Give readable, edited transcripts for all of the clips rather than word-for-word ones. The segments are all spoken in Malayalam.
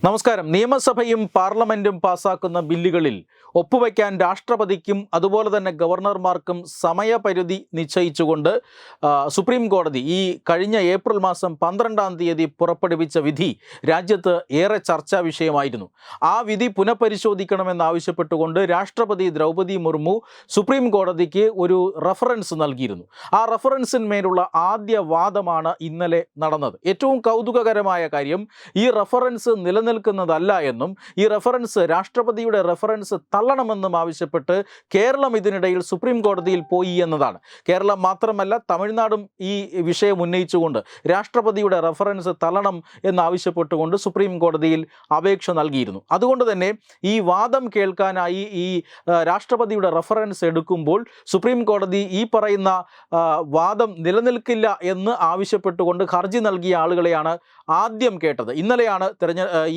നമസ്കാരം. നിയമസഭയും പാർലമെന്റും പാസാക്കുന്ന ബില്ലുകളിൽ ഒപ്പുവയ്ക്കാൻ രാഷ്ട്രപതിക്കും അതുപോലെ തന്നെ ഗവർണർമാർക്കും സമയപരിധി നിശ്ചയിച്ചുകൊണ്ട് സുപ്രീം കോടതി ഈ കഴിഞ്ഞ ഏപ്രിൽ മാസം 12-ാം തീയതി പുറപ്പെടുവിച്ച വിധി രാജ്യത്ത് ഏറെ ചർച്ചാ വിഷയമായിരുന്നു. ആ വിധി പുനഃപരിശോധിക്കണമെന്നാവശ്യപ്പെട്ടുകൊണ്ട് രാഷ്ട്രപതി ദ്രൗപദി മുർമു സുപ്രീം കോടതിക്ക് ഒരു റഫറൻസ് നൽകിയിരുന്നു. ആ റഫറൻസിന്മേലുള്ള ആദ്യ വാദമാണ് ഇന്നലെ നടന്നത്. ഏറ്റവും കൗതുകകരമായ കാര്യം, ഈ റഫറൻസ് നിലനിൽക്കുന്നതല്ല എന്നും ഈ റഫറൻസ് രാഷ്ട്രപതിയുടെ റഫറൻസ് തള്ളണമെന്നും ആവശ്യപ്പെട്ട് കേരളം ഇതിനിടയിൽ സുപ്രീം കോടതിയിൽ പോയി എന്നതാണ്. കേരളം മാത്രമല്ല, തമിഴ്നാടും ഈ വിഷയം ഉന്നയിച്ചുകൊണ്ട് രാഷ്ട്രപതിയുടെ റഫറൻസ് തള്ളണം എന്നാവശ്യപ്പെട്ടുകൊണ്ട് സുപ്രീം കോടതിയിൽ അപേക്ഷ നൽകിയിരുന്നു. അതുകൊണ്ട് തന്നെ ഈ വാദം കേൾക്കാനായി ഈ രാഷ്ട്രപതിയുടെ റഫറൻസ് എടുക്കുമ്പോൾ സുപ്രീം കോടതി ഈ പറയുന്ന വാദം നിലനിൽക്കില്ല എന്ന് ആവശ്യപ്പെട്ടുകൊണ്ട് ഹർജി നൽകിയ ആളുകളെയാണ് ആദ്യം കേട്ടത്. ഇന്നലെയാണ്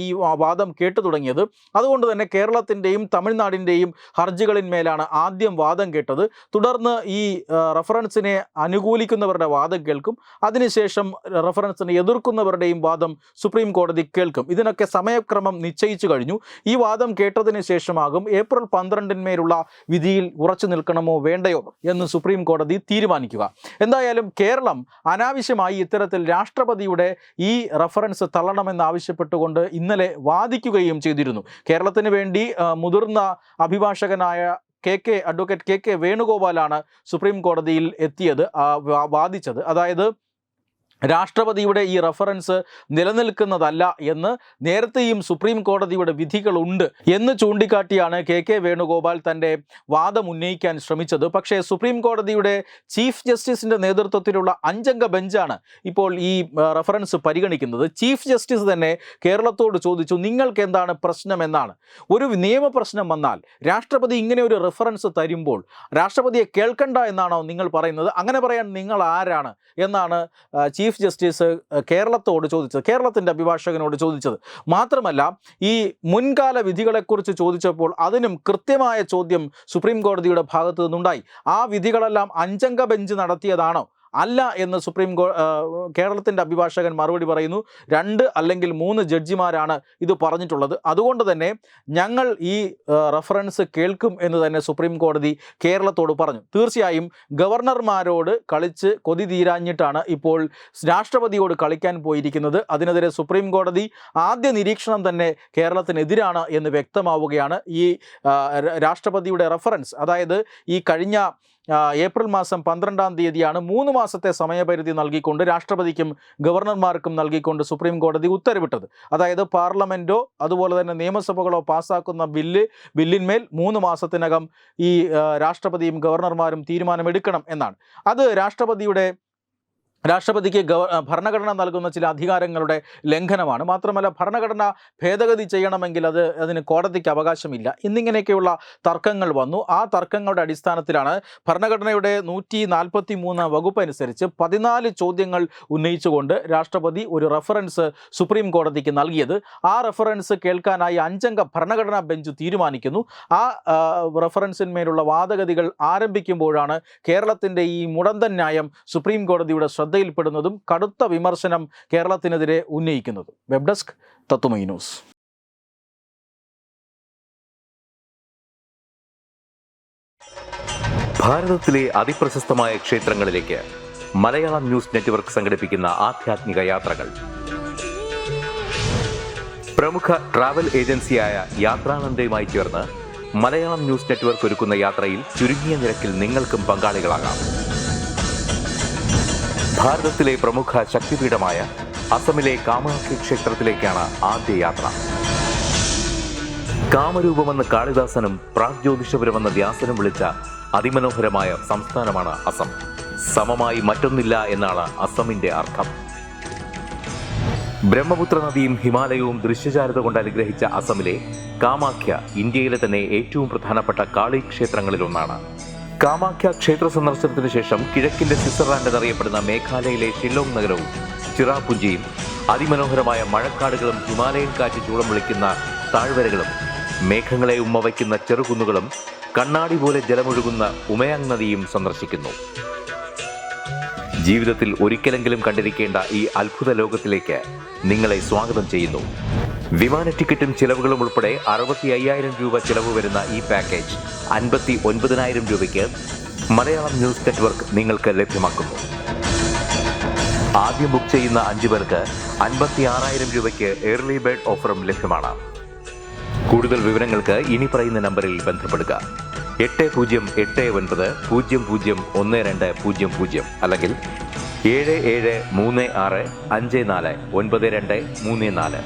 ഈ വാദം കേട്ടു തുടങ്ങിയത്. അതുകൊണ്ട് തന്നെ കേരളത്തിൻ്റെയും തമിഴ്നാടിൻ്റെയും ഹർജികളിന്മേലാണ് ആദ്യം വാദം കേട്ടത്. തുടർന്ന് ഈ റഫറൻസിനെ അനുകൂലിക്കുന്നവരുടെ വാദം കേൾക്കും. അതിനുശേഷം റഫറൻസിനെ എതിർക്കുന്നവരുടെയും വാദം സുപ്രീം കോടതി കേൾക്കും. ഇതിനൊക്കെ സമയക്രമം നിശ്ചയിച്ചു കഴിഞ്ഞു. ഈ വാദം കേട്ടതിന് ശേഷമാകും ഏപ്രിൽ 12-ന്മേലുള്ള വിധിയിൽ ഉറച്ചു നിൽക്കണമോ വേണ്ടയോ എന്ന് സുപ്രീം കോടതി തീരുമാനിക്കുക. എന്തായാലും കേരളം അനാവശ്യമായി ഇത്തരത്തിൽ രാഷ്ട്രപതിയുടെ ഈ റഫറൻസ് തള്ളണമെന്നാവശ്യപ്പെട്ടുകൊണ്ട് ഇന്നലെ വാദിക്കുകയും ചെയ്തിരുന്നു. കേരളത്തിന് വേണ്ടി മുതിർന്ന അഭിഭാഷകനായ അഡ്വക്കേറ്റ് കെ കെ വേണുഗോപാലാണ് സുപ്രീം കോടതിയിൽ എത്തിയത്, വാദിച്ചത്. അതായത് രാഷ്ട്രപതിയുടെ ഈ റഫറൻസ് നിലനിൽക്കുന്നതല്ല എന്ന് നേരത്തെയും സുപ്രീം കോടതിയുടെ വിധികളുണ്ട് എന്ന് ചൂണ്ടിക്കാട്ടിയാണ് കെ കെ വേണുഗോപാൽ തൻ്റെ വാദം ഉന്നയിക്കാൻ ശ്രമിച്ചത്. പക്ഷേ സുപ്രീം കോടതിയുടെ ചീഫ് ജസ്റ്റിസിൻ്റെ നേതൃത്വത്തിലുള്ള 5-അംഗ ബെഞ്ചാണ് ഇപ്പോൾ ഈ റഫറൻസ് പരിഗണിക്കുന്നത്. ചീഫ് ജസ്റ്റിസ് തന്നെ കേരളത്തോട് ചോദിച്ചു, നിങ്ങൾക്ക് എന്താണ് പ്രശ്നമെന്നാണ്. ഒരു നിയമപ്രശ്നം വന്നാൽ രാഷ്ട്രപതി ഇങ്ങനെ ഒരു റഫറൻസ് തരുമ്പോൾ രാഷ്ട്രപതിയെ കേൾക്കണ്ട എന്നാണോ നിങ്ങൾ പറയുന്നത്? അങ്ങനെ പറയാൻ നിങ്ങൾ ആരാണ് എന്നാണ് ചീഫ് ജസ്റ്റിസ് കേരളത്തോട് ചോദിച്ചത്, കേരളത്തിൻ്റെ അഭിഭാഷകനോട് ചോദിച്ചത്. മാത്രമല്ല, ഈ മുൻകാല വിധികളെക്കുറിച്ച് ചോദിച്ചപ്പോൾ അതിനും കൃത്യമായ ചോദ്യം സുപ്രീം കോടതിയുടെ ഭാഗത്തു നിന്നുണ്ടായി. ആ വിധികളെല്ലാം 5-അംഗ ബെഞ്ച് നടത്തിയതാണോ? അല്ല എന്ന് കേരളത്തിൻ്റെ അഭിഭാഷകൻ മറുപടി പറയുന്നു. 2 അല്ലെങ്കിൽ 3 ജഡ്ജിമാരാണ് ഇത് പറഞ്ഞിട്ടുള്ളത്. അതുകൊണ്ട് തന്നെ ഞങ്ങൾ ഈ റഫറൻസ് കേൾക്കും എന്ന് തന്നെ സുപ്രീം കോടതി കേരളത്തോട് പറഞ്ഞു. തീർച്ചയായും ഗവർണർമാരോട് കളിച്ച് കൊതി തീരാഞ്ഞിട്ടാണ് ഇപ്പോൾ രാഷ്ട്രപതിയോട് കളിക്കാൻ പോയിരിക്കുന്നത്. അതിനെതിരെ സുപ്രീം കോടതി ആദ്യ നിരീക്ഷണം തന്നെ കേരളത്തിനെതിരാണ് എന്ന് വ്യക്തമാവുകയാണ്. ഈ രാഷ്ട്രപതിയുടെ റഫറൻസ്, അതായത് ഈ കഴിഞ്ഞ ഏപ്രിൽ മാസം 12-ാം തീയതിയാണ് 3 മാസത്തെ സമയപരിധി നൽകിക്കൊണ്ട് രാഷ്ട്രപതിക്കും ഗവർണർമാർക്കും നൽകിക്കൊണ്ട് സുപ്രീം കോടതി ഉത്തരവിട്ടത്. അതായത് പാർലമെൻറ്റോ അതുപോലെ തന്നെ നിയമസഭകളോ പാസ്സാക്കുന്ന ബില്ലിന്മേൽ 3 മാസത്തിനകം ഈ രാഷ്ട്രപതിയും ഗവർണർമാരും തീരുമാനമെടുക്കണം എന്നാണ്. അത് രാഷ്ട്രപതിക്ക് ഭരണഘടന നൽകുന്ന ചില അധികാരങ്ങളുടെ ലംഘനമാണ്. മാത്രമല്ല, ഭരണഘടന ഭേദഗതി ചെയ്യണമെങ്കിൽ അതിന് കോടതിക്ക് അവകാശമില്ല എന്നിങ്ങനെയൊക്കെയുള്ള തർക്കങ്ങൾ വന്നു. ആ തർക്കങ്ങളുടെ അടിസ്ഥാനത്തിലാണ് ഭരണഘടനയുടെ 143 വകുപ്പ് അനുസരിച്ച് 14 ചോദ്യങ്ങൾ ഉന്നയിച്ചുകൊണ്ട് രാഷ്ട്രപതി ഒരു റഫറൻസ് സുപ്രീം കോടതിക്ക് നൽകിയത്. ആ റഫറൻസ് കേൾക്കാനായി 5-അംഗ ഭരണഘടനാ ബെഞ്ച് തീരുമാനിക്കുന്നു. ആ റഫറൻസിന്മേലുള്ള വാദഗതികൾ ആരംഭിക്കുമ്പോഴാണ് കേരളത്തിൻ്റെ ഈ മുടന്തൻ ന്യായം സുപ്രീം കോടതിയുടെ ശ്രദ്ധയിൽപ്പെടുന്നതും കടുത്ത വിമർശനം കേരളത്തിനെതിരെ ഉന്നയിക്കുന്നതും. വെബ് ഡെസ്ക് തത്തുമൈ ന്യൂസ്. ഭാരതത്തിലെ അതിപ്രശസ്തമായ ക്ഷേത്രങ്ങളിലേക്ക് മലയാളം ന്യൂസ് നെറ്റ്വർക്ക് സംഘടിപ്പിക്കുന്ന ആധ്യാത്മിക യാത്രകൾ. പ്രമുഖ ട്രാവൽ ഏജൻസിയായ യാത്രാനന്ദയുമായി ചേർന്ന് മലയാളം ന്യൂസ് നെറ്റ്വർക്ക് ഒരുക്കുന്ന യാത്രയിൽ ചുരുങ്ങിയ നിരക്കിൽ നിങ്ങൾക്കും പങ്കാളികളാകാം. ഭാരതത്തിലെ പ്രമുഖ ശക്തിപീഠമായ അസമിലെ കാമാഖ്യ ക്ഷേത്രത്തിലേക്കാണ് ആദ്യ യാത്ര. കാമരൂപമെന്ന കാളിദാസനും പ്രാഗ്ജ്യോതിഷപുരമെന്ന വ്യാസനും വിളിച്ച അതിമനോഹരമായ സംസ്ഥാനമാണ് അസം. സമമായി മറ്റൊന്നില്ല എന്നാണ് അസമിന്റെ അർത്ഥം. ബ്രഹ്മപുത്ര നദിയും ഹിമാലയവും ദൃശ്യചാരുത കൊണ്ട് അനുഗ്രഹിച്ച അസമിലെ കാമാഖ്യ ഇന്ത്യയിലെ തന്നെ ഏറ്റവും പ്രധാനപ്പെട്ട കാളി ക്ഷേത്രങ്ങളിലൊന്നാണ്. കാമാഖ്യ ക്ഷേത്ര സന്ദർശനത്തിന് ശേഷം കിഴക്കിന്റെ സ്വിറ്റ്സർലാൻഡ് എന്നറിയപ്പെടുന്ന മേഘാലയയിലെ ഷില്ലോങ് നഗരവും ചിറാപുഞ്ചിയും അതിമനോഹരമായ മഴക്കാടുകളും ഹിമാലയൻ കാറ്റ് ചൂളം വിളിക്കുന്ന താഴ്വരകളും മേഘങ്ങളെ ഉമ്മവയ്ക്കുന്ന ചെറുകുന്നുകളും കണ്ണാടി പോലെ ജലമൊഴുകുന്ന ഉമയാങ് നദിയും സന്ദർശിക്കുന്നു. ജീവിതത്തിൽ ഒരിക്കലെങ്കിലും കണ്ടിരിക്കേണ്ട ഈ അത്ഭുത ലോകത്തിലേക്ക് നിങ്ങളെ സ്വാഗതം ചെയ്യുന്നു. വിമാന ടിക്കറ്റും ചിലവുകളും ഉൾപ്പെടെ 65,000 രൂപ ചിലവ് വരുന്ന ഈ പാക്കേജ് 59,000 രൂപയ്ക്ക് മലയാളം ന്യൂസ് നെറ്റ്വർക്ക് നിങ്ങൾക്ക് ലഭ്യമാക്കുന്നു. ആദ്യം ബുക്ക് ചെയ്യുന്ന 5 പേർക്ക് 56,000 രൂപയ്ക്ക് ഏർലി ബേർഡ് ഓഫറും ലഭ്യമാണ്. കൂടുതൽ വിവരങ്ങൾക്ക് ഇനി പറയുന്ന നമ്പറിൽ ബന്ധപ്പെടുക. 8089001200 അല്ലെങ്കിൽ 7736549234.